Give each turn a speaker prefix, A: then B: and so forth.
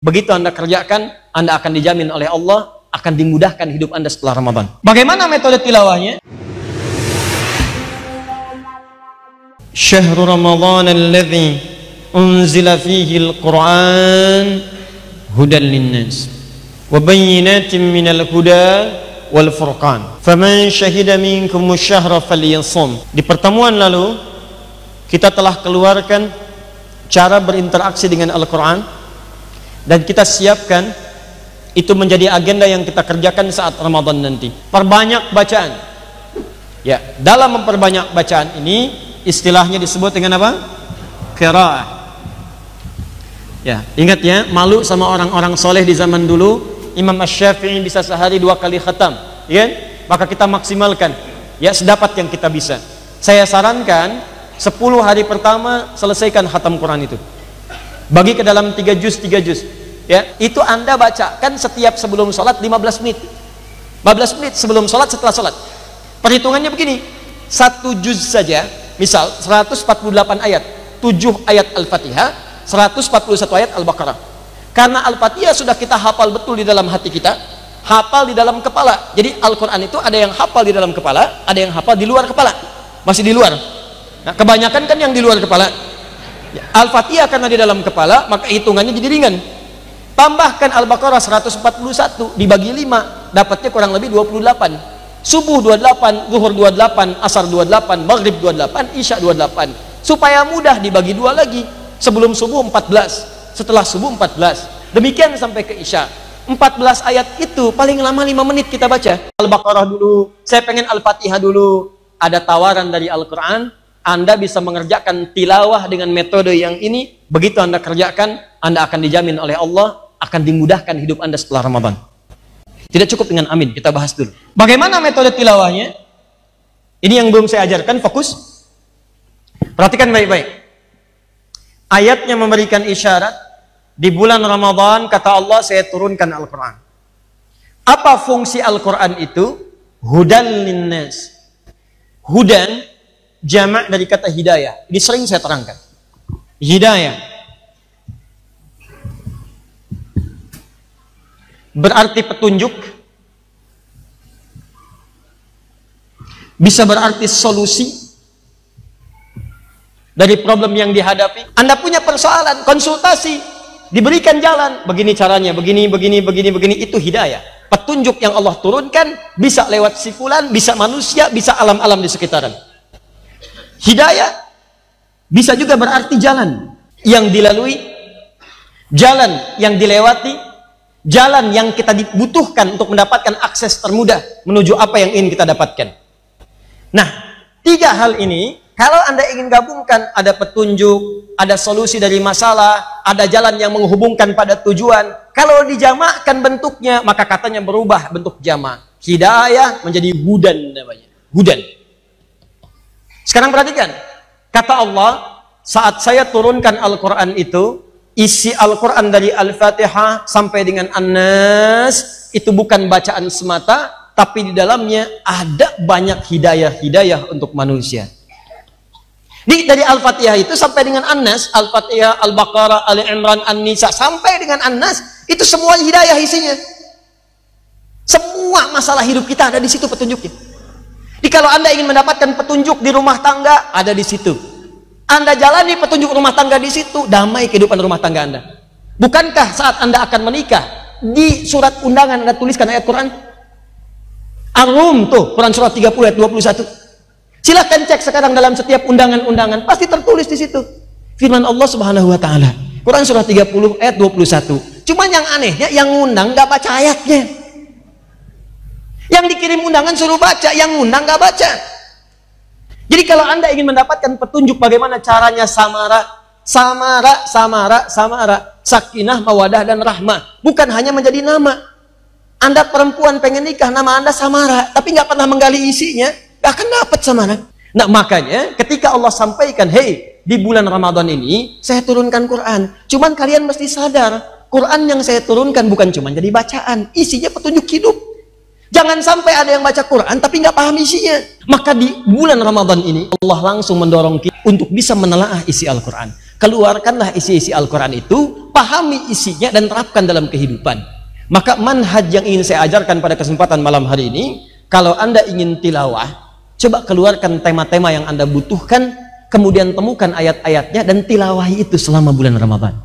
A: Begitu Anda kerjakan, Anda akan dijamin oleh Allah, akan dimudahkan hidup Anda setelah Ramadan. Bagaimana metode tilawahnya? Syahrul Ramadan alladzi unzila fihi al-Qur'an hudan linnas wa bayyinatin minal huda wal furqan. Faman syahida minkum asy-syahra falyasum. Di pertemuan lalu kita telah keluarkan cara berinteraksi dengan Al-Qur'an dan kita siapkan itu menjadi agenda yang kita kerjakan saat Ramadan nanti. Perbanyak bacaan. Ya, dalam memperbanyak bacaan ini istilahnya disebut dengan apa? Qiraah. Ya, ingat ya, malu sama orang-orang soleh di zaman dulu. Imam Asy-Syafi'i bisa sehari 2 kali khatam, ya? Maka kita maksimalkan ya sedapat yang kita bisa. Saya sarankan 10 hari pertama selesaikan khatam Quran itu. Bagi ke dalam 3 juz, ya, itu Anda bacakan setiap sebelum sholat 15 menit 15 menit sebelum sholat, setelah sholat. Perhitungannya begini, 1 juz saja, misal 148 ayat, 7 ayat Al-Fatihah, 141 ayat Al-Baqarah. Karena Al-Fatihah sudah kita hafal betul di dalam hati kita, hafal di dalam kepala. Jadi Al-Quran itu ada yang hafal di dalam kepala, ada yang hafal di luar kepala, masih di luar. Nah, kebanyakan kan yang di luar kepala. Al-Fatihah karena di dalam kepala, maka hitungannya jadi ringan. Tambahkan Al-Baqarah 141 dibagi 5, dapatnya kurang lebih 28. Subuh 28, zuhur 28, asar 28, maghrib 28, isya 28. Supaya mudah dibagi 2 lagi. Sebelum subuh 14, setelah subuh 14. Demikian sampai ke isya. 14 ayat itu paling lama 5 menit kita baca. Al-Baqarah dulu, saya pengen Al-Fatihah dulu. Ada tawaran dari Al-Quran, Anda bisa mengerjakan tilawah dengan metode yang ini. Begitu Anda kerjakan, Anda akan dijamin oleh Allah, akan dimudahkan hidup Anda setelah Ramadan. Tidak cukup dengan amin, kita bahas dulu. Bagaimana metode tilawahnya? Ini yang belum saya ajarkan, fokus. Perhatikan baik-baik. Ayatnya memberikan isyarat, di bulan Ramadan, kata Allah, saya turunkan Al-Quran. Apa fungsi Al-Quran itu? Hudan linnas. Hudan, jamak dari kata hidayah. Ini sering saya terangkan. Hidayah berarti petunjuk, bisa berarti solusi dari problem yang dihadapi. Anda punya persoalan, konsultasi, diberikan jalan, begini caranya, begini, itu hidayah. Petunjuk yang Allah turunkan, bisa lewat si fulan, bisa manusia, bisa alam-alam di sekitaran. Hidayah bisa juga berarti jalan yang dilalui, jalan yang dilewati, jalan yang kita dibutuhkan untuk mendapatkan akses termudah menuju apa yang ingin kita dapatkan. Nah, 3 hal ini, kalau Anda ingin gabungkan, ada petunjuk, ada solusi dari masalah, ada jalan yang menghubungkan pada tujuan. Kalau dijamakkan bentuknya, maka katanya berubah bentuk jamak. Hidayah menjadi hudan namanya. Hudan. Sekarang perhatikan, kata Allah, saat saya turunkan Al-Quran itu, isi Al-Quran dari Al-Fatihah sampai dengan An-Nas, itu bukan bacaan semata, tapi di dalamnya ada banyak hidayah-hidayah untuk manusia. Dari Al-Fatihah itu sampai dengan An-Nas, Al-Fatihah, Al-Baqarah, Al-Imran, An-Nisa, sampai dengan An-Nas, itu semua hidayah isinya. Semua masalah hidup kita ada di situ petunjuknya. Jadi kalau Anda ingin mendapatkan petunjuk di rumah tangga, ada di situ. Anda jalani petunjuk rumah tangga di situ, damai kehidupan rumah tangga Anda. Bukankah saat Anda akan menikah, di surat undangan Anda tuliskan ayat Quran? Ar-Rum tuh, Quran surat 30 ayat 21. Silahkan cek sekarang dalam setiap undangan-undangan, pasti tertulis di situ. Firman Allah Subhanahu wa taala. Quran surah 30 ayat 21. Cuman yang anehnya yang ngundang nggak baca ayatnya. Yang dikirim undangan suruh baca, yang ngundang nggak baca. Jadi kalau Anda ingin mendapatkan petunjuk bagaimana caranya samara, sakinah, mawadah dan rahmah, bukan hanya menjadi nama. Anda perempuan pengen nikah, nama Anda Samara, tapi nggak pernah menggali isinya, nggak akan dapat Samara. Nah makanya ketika Allah sampaikan, hey, di bulan Ramadan ini saya turunkan Quran, cuman kalian mesti sadar, Quran yang saya turunkan bukan cuma jadi bacaan, isinya petunjuk hidup. Jangan sampai ada yang baca Quran tapi nggak paham isinya. Maka di bulan Ramadan ini Allah langsung mendorong kita untuk bisa menelaah isi Al-Quran. Keluarkanlah isi-isi Al-Quran itu pahami isinya dan terapkan dalam kehidupan. Maka manhaj yang ingin saya ajarkan pada kesempatan malam hari ini, kalau Anda ingin tilawah, coba keluarkan tema-tema yang Anda butuhkan, kemudian temukan ayat-ayatnya dan tilawahi itu selama bulan Ramadan.